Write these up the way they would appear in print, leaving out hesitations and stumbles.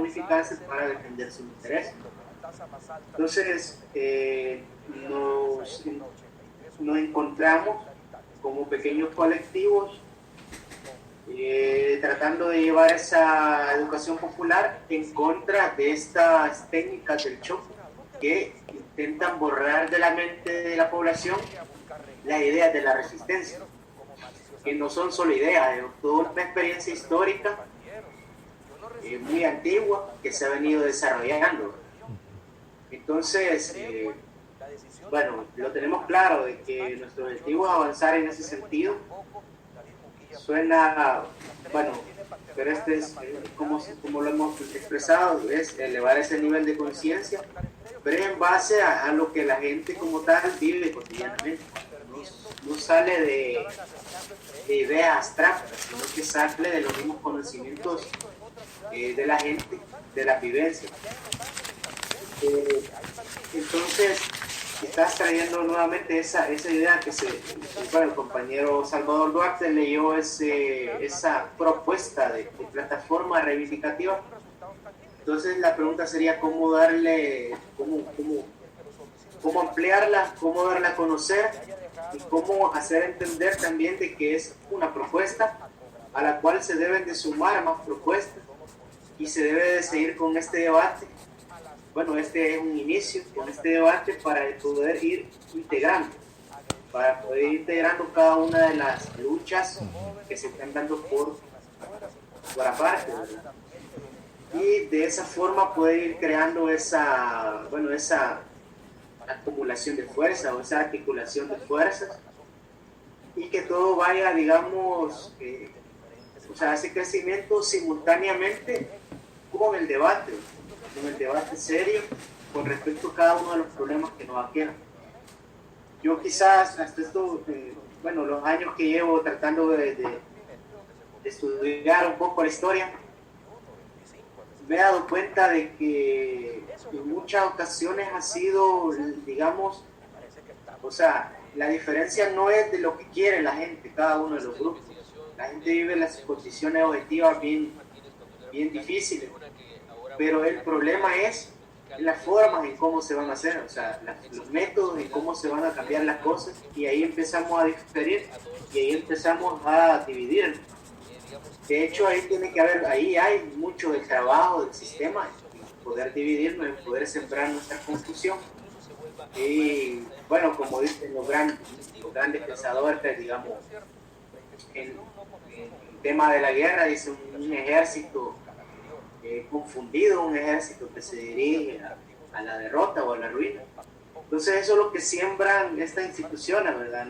unificarse para defender sus intereses. Entonces, nos encontramos como pequeños colectivos tratando de llevar esa educación popular en contra de estas técnicas del shock que intentan borrar de la mente de la población las ideas de la resistencia, que no son solo ideas, es toda una experiencia histórica muy antigua que se ha venido desarrollando. Entonces, bueno, lo tenemos claro de que nuestro objetivo es avanzar en ese sentido. Suena, bueno, pero es, como lo hemos expresado, es elevar ese nivel de conciencia, pero en base a lo que la gente como tal vive cotidianamente. No sale de ideas abstractas, sino que sale de los mismos conocimientos de la gente, de la vivencia. Entonces, estás trayendo nuevamente esa idea que bueno, el compañero Salvador Duarte leyó esa propuesta de plataforma reivindicativa. Entonces, la pregunta sería cómo ampliarla, cómo darla a conocer y cómo hacer entender también de que es una propuesta a la cual se deben de sumar más propuestas y se debe de seguir con este debate. Bueno, este es un inicio con este debate para poder ir integrando cada una de las luchas que se están dando por aparte, ¿verdad? Y de esa forma poder ir creando esa acumulación de fuerza o esa articulación de fuerzas y que todo vaya, digamos, ese crecimiento simultáneamente con el debate serio con respecto a cada uno de los problemas que nos aquejan. Yo quizás hasta esto, los años que llevo tratando de estudiar un poco la historia, me he dado cuenta de que en muchas ocasiones ha sido, digamos, la diferencia no es de lo que quiere la gente, cada uno de los grupos. La gente vive las condiciones objetivas bien difíciles, pero el problema es las formas en cómo se van a hacer, los métodos en cómo se van a cambiar las cosas, y ahí empezamos a diferir y ahí empezamos a dividirnos. De hecho, ahí hay mucho del trabajo del sistema, en poder dividirnos, en poder sembrar nuestra confusión. Y bueno, como dicen los grandes pensadores, digamos, en el tema de la guerra, dice un ejército confundido, un ejército que se dirige a la derrota o a la ruina. Entonces eso es lo que siembran estas instituciones, ¿verdad?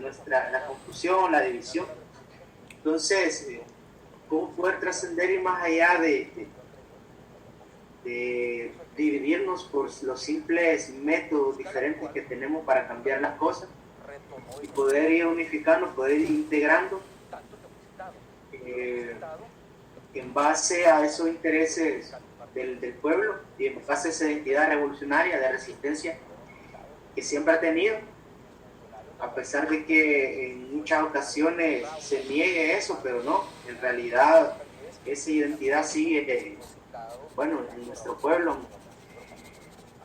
La confusión, la división. Entonces, ¿cómo poder trascender y más allá de dividirnos por los simples métodos diferentes que tenemos para cambiar las cosas y poder ir unificando, poder ir integrando en base a esos intereses del pueblo y en base a esa identidad revolucionaria de resistencia que siempre ha tenido, a pesar de que en muchas ocasiones se niegue eso, pero no, en realidad esa identidad sigue, en nuestro pueblo.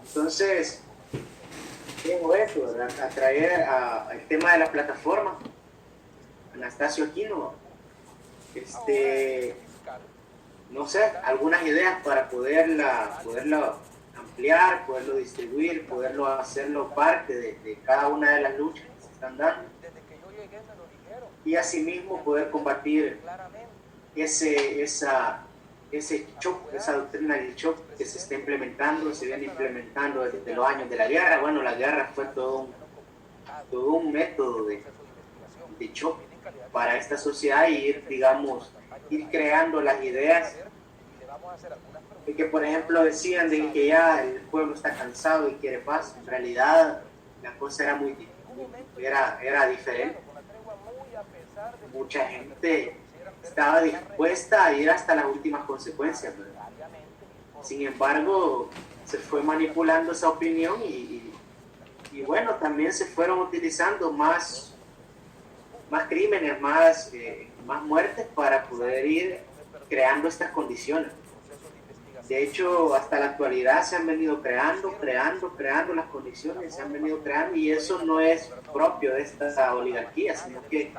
Entonces, tengo eso, ¿verdad? A traer al tema de la plataforma, Anastasio Aquino, no sé, algunas ideas para poderlo ampliar, poderlo distribuir, poderlo hacerlo parte de cada una de las luchas que se están dando, y asimismo poder combatir ese shock, esa doctrina del shock que se está implementando, se viene implementando desde los años de la guerra. Bueno, la guerra fue todo un método de shock para esta sociedad y ir creando las ideas de que, por ejemplo, decían de que ya el pueblo está cansado y quiere paz. En realidad la cosa era diferente. Mucha gente estaba dispuesta a ir hasta las últimas consecuencias, ¿verdad? Sin embargo, se fue manipulando esa opinión y bueno, también se fueron utilizando más crímenes, más muertes para poder ir creando estas condiciones. De hecho, hasta la actualidad se han venido creando las condiciones, se han venido creando, y eso no es propio de esta oligarquía, sino que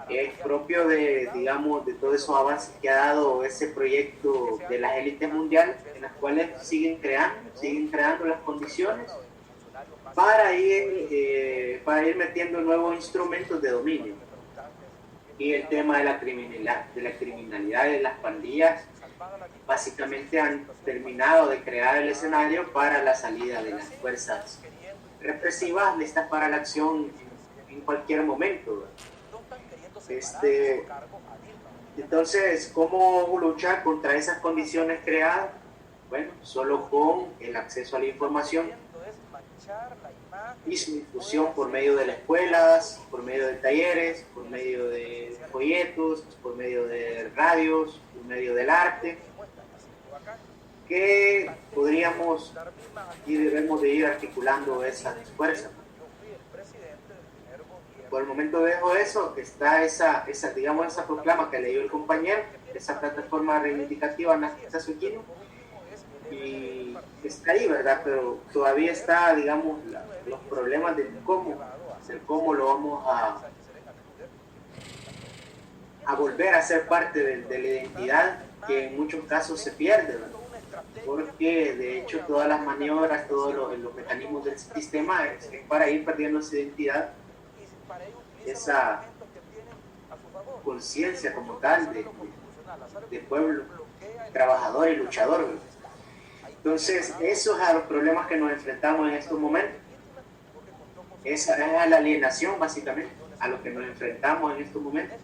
es propio de, digamos, de todos esos avances que ha dado ese proyecto de las élites mundiales, en las cuales siguen creando las condiciones para ir metiendo nuevos instrumentos de dominio. Y el tema de la criminalidad de las pandillas básicamente han terminado de crear el escenario para la salida de las fuerzas represivas listas para la acción en cualquier momento. Entonces, ¿cómo luchar contra esas condiciones creadas? Bueno, solo con el acceso a la información y su difusión por medio de las escuelas, por medio de talleres, por medio de folletos, por medio de radios, por medio del arte, que podríamos y debemos de ir articulando esas fuerzas. Por el momento dejo eso, que está esa proclama que leyó el compañero, esa plataforma reivindicativa Nafta Suquino, y está ahí, ¿verdad? Pero todavía está, digamos, los problemas de cómo lo vamos a volver a ser parte de la identidad, que en muchos casos se pierde, ¿verdad? Porque de hecho todas las maniobras, todos los mecanismos del sistema es para ir perdiendo esa identidad, esa conciencia como tal de pueblo trabajador y luchador, ¿verdad? Entonces, esos son los problemas que nos enfrentamos en estos momentos. Esa es la alienación, básicamente, a lo que nos enfrentamos en estos momentos.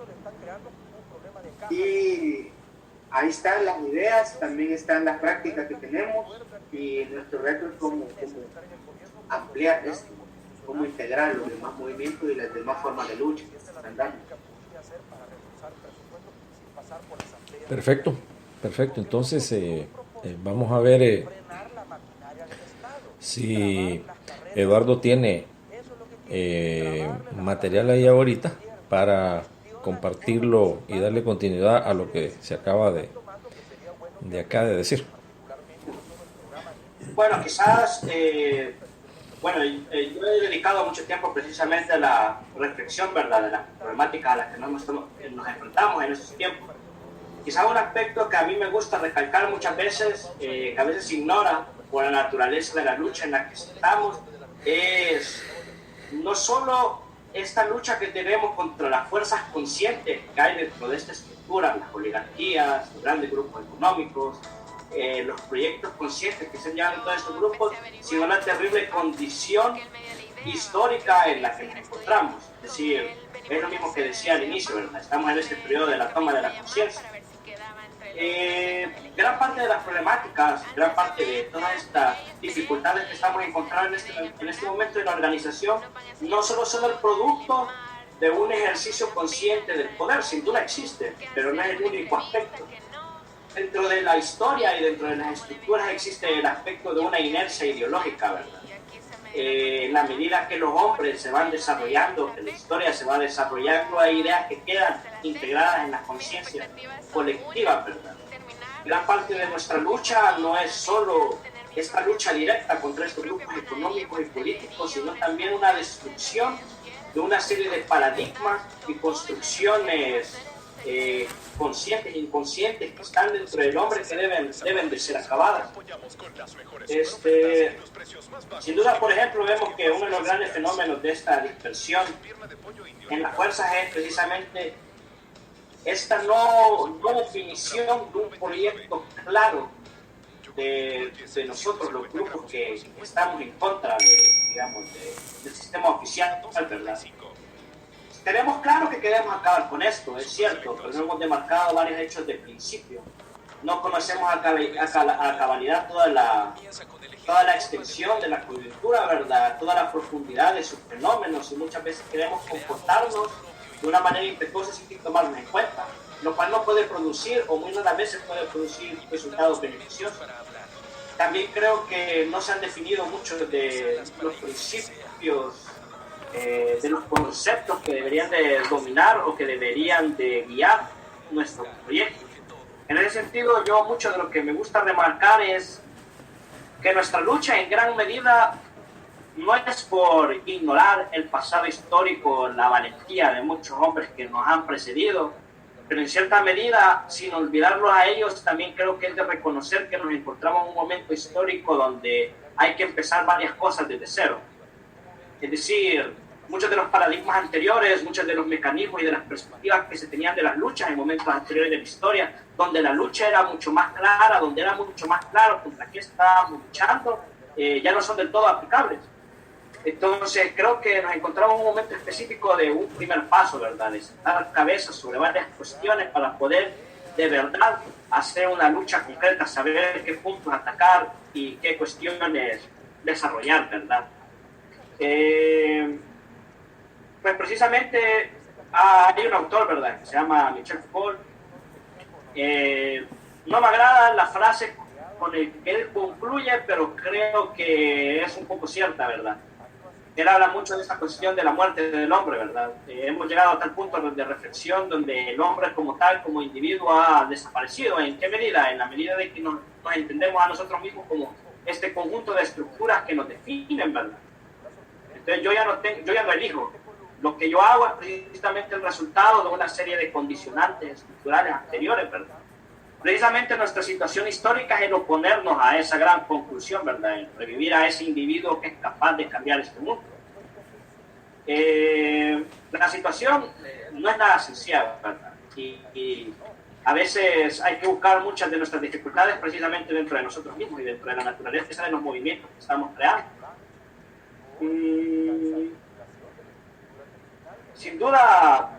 Y ahí están las ideas, también están las prácticas que tenemos, y nuestro reto es cómo ampliar esto, cómo integrar los demás movimientos y las demás formas de lucha que se están dando. Perfecto. Entonces, vamos a ver si Eduardo tiene material ahí ahorita para compartirlo y darle continuidad a lo que se acaba de acá de decir. Bueno, quizás, yo he dedicado mucho tiempo precisamente a la reflexión, ¿verdad?, de las problemáticas a las que nos enfrentamos en esos tiempos. Quizás un aspecto que a mí me gusta recalcar muchas veces, que a veces se ignora por la naturaleza de la lucha en la que estamos, es no solo esta lucha que tenemos contra las fuerzas conscientes que hay dentro de esta estructura, las oligarquías, los grandes grupos económicos, los proyectos conscientes que se han llevado en todos estos grupos, sino la terrible condición histórica en la que nos encontramos. Es decir, es lo mismo que decía al inicio, ¿verdad? Estamos en este periodo de la toma de la conciencia. Gran parte de las problemáticas, gran parte de todas estas dificultades que estamos encontrando en este momento de la organización, no solo son el producto de un ejercicio consciente del poder, sin duda existe, pero no es el único aspecto. Dentro de la historia y dentro de las estructuras existe el aspecto de una inercia ideológica, ¿verdad? En la medida que los hombres se van desarrollando, que la historia se va desarrollando, hay ideas que quedan integradas en la conciencia colectiva, ¿verdad? Gran parte de nuestra lucha no es solo esta lucha directa contra estos grupos económicos y políticos, sino también una destrucción de una serie de paradigmas y construcciones conscientes e inconscientes que están dentro del hombre, que deben de ser acabadas. Sin duda, por ejemplo, vemos que uno de los grandes fenómenos de esta dispersión en las fuerzas es precisamente esta no definición de un proyecto claro de nosotros, los grupos que estamos en contra del sistema oficial, ¿verdad? Tenemos claro que queremos acabar con esto, es cierto, pero no hemos demarcado varios hechos de principio. No conocemos a cabalidad toda la extensión de la coyuntura, ¿verdad? Toda la profundidad de sus fenómenos, y muchas veces queremos comportarnos de una manera impetuosa sin tomarnos en cuenta, lo cual no puede producir, o muy raras veces puede producir, resultados beneficiosos. También creo que no se han definido muchos de los principios, de los conceptos que deberían de dominar o que deberían de guiar nuestro proyecto. En ese sentido, yo mucho de lo que me gusta remarcar es que nuestra lucha en gran medida no es por ignorar el pasado histórico, la valentía de muchos hombres que nos han precedido, pero en cierta medida, sin olvidarlos a ellos, también creo que es de reconocer que nos encontramos en un momento histórico donde hay que empezar varias cosas desde cero. Es decir, muchos de los paradigmas anteriores, muchos de los mecanismos y de las perspectivas que se tenían de las luchas en momentos anteriores de la historia, donde la lucha era mucho más clara, donde era mucho más claro contra qué estábamos luchando, ya no son del todo aplicables. Entonces creo que nos encontramos en un momento específico de un primer paso, ¿verdad? De sentar cabezas sobre varias cuestiones para poder de verdad hacer una lucha concreta, saber qué puntos atacar y qué cuestiones desarrollar, ¿verdad? Pues precisamente hay un autor, ¿verdad?, que se llama Michel Foucault. No me agrada la frase con la que él concluye, pero creo que es un poco cierta, ¿verdad? Él habla mucho de esta cuestión de la muerte del hombre, ¿verdad? Hemos llegado a tal punto de reflexión donde el hombre como tal, como individuo, ha desaparecido. ¿En qué medida? En la medida de que nos entendemos a nosotros mismos como este conjunto de estructuras que nos definen, ¿verdad? Entonces yo ya no elijo. Lo que yo hago es precisamente el resultado de una serie de condicionantes estructurales anteriores, ¿verdad? Precisamente nuestra situación histórica es el oponernos a esa gran conclusión, ¿verdad? El revivir a ese individuo que es capaz de cambiar este mundo. La situación no es nada sencilla, ¿verdad? Y a veces hay que buscar muchas de nuestras dificultades precisamente dentro de nosotros mismos y dentro de la naturaleza de los movimientos que estamos creando. Sin duda,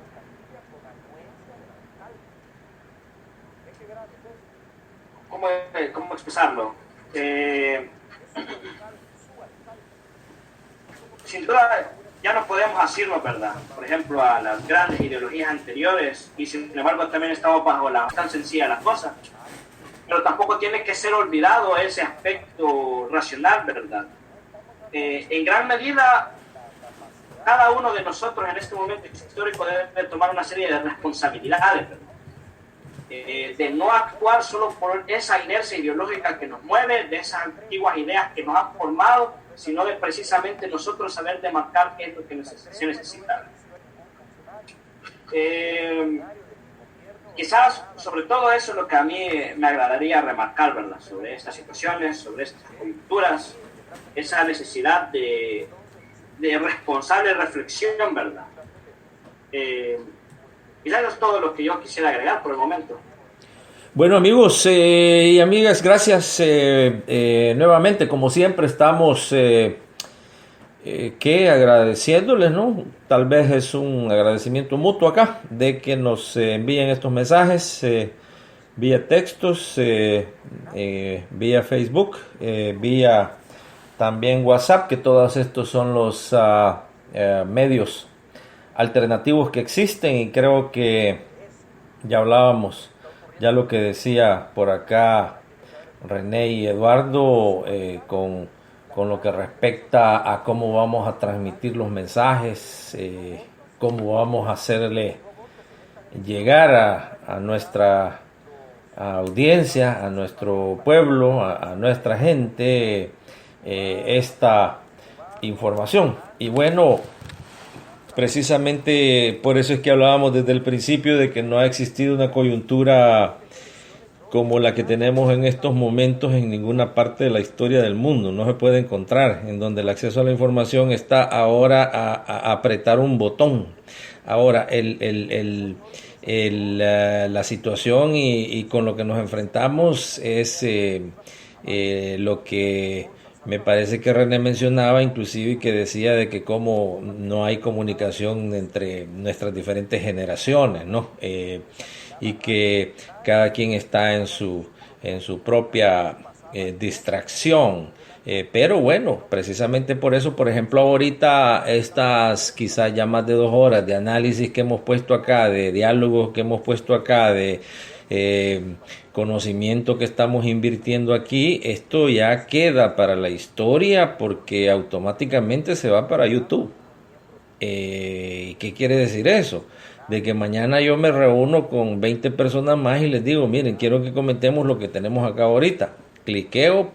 ¿cómo expresarlo? Sin duda, ya no podemos asirnos, ¿verdad?, por ejemplo, a las grandes ideologías anteriores, y sin embargo también estamos bajo la tan sencilla las cosas. Pero tampoco tiene que ser olvidado ese aspecto racional, ¿verdad? En gran medida, cada uno de nosotros en este momento histórico debe tomar una serie de responsabilidades, ¿verdad? De no actuar solo por esa inercia ideológica que nos mueve, de esas antiguas ideas que nos han formado, sino de precisamente nosotros saber demarcar qué es lo que se necesita. Quizás sobre todo eso es lo que a mí me agradaría remarcar, ¿verdad?, sobre estas situaciones, sobre estas coyunturas, esa necesidad de responsable reflexión, ¿verdad? Quizás eso es todo lo que yo quisiera agregar por el momento. Bueno, amigos y amigas, gracias nuevamente. Como siempre estamos agradeciéndoles, ¿no? Tal vez es un agradecimiento mutuo acá de que nos envíen estos mensajes vía textos, vía Facebook, vía también WhatsApp, que todos estos son los medios alternativos que existen, y creo que ya hablábamos, ya lo que decía por acá René y Eduardo con lo que respecta a cómo vamos a transmitir los mensajes, cómo vamos a hacerle llegar a nuestra audiencia, a nuestro pueblo, a nuestra gente, esta información. Y bueno, precisamente por eso es que hablábamos desde el principio de que no ha existido una coyuntura como la que tenemos en estos momentos en ninguna parte de la historia del mundo. No se puede encontrar, en donde el acceso a la información está ahora a apretar un botón. Ahora, la situación y con lo que nos enfrentamos es lo que me parece que René mencionaba, inclusive, y que decía de que como no hay comunicación entre nuestras diferentes generaciones, ¿no? Y que cada quien está en su propia distracción. Pero bueno, precisamente por eso, por ejemplo, ahorita estas quizás ya más de 2 horas de análisis que hemos puesto acá, de diálogos que hemos puesto acá, de conocimiento que estamos invirtiendo aquí, esto ya queda para la historia porque automáticamente se va para YouTube. ¿Qué quiere decir eso? de que mañana yo me reúno con 20 personas más y les digo, miren, quiero que comentemos lo que tenemos acá ahorita. Cliqueo.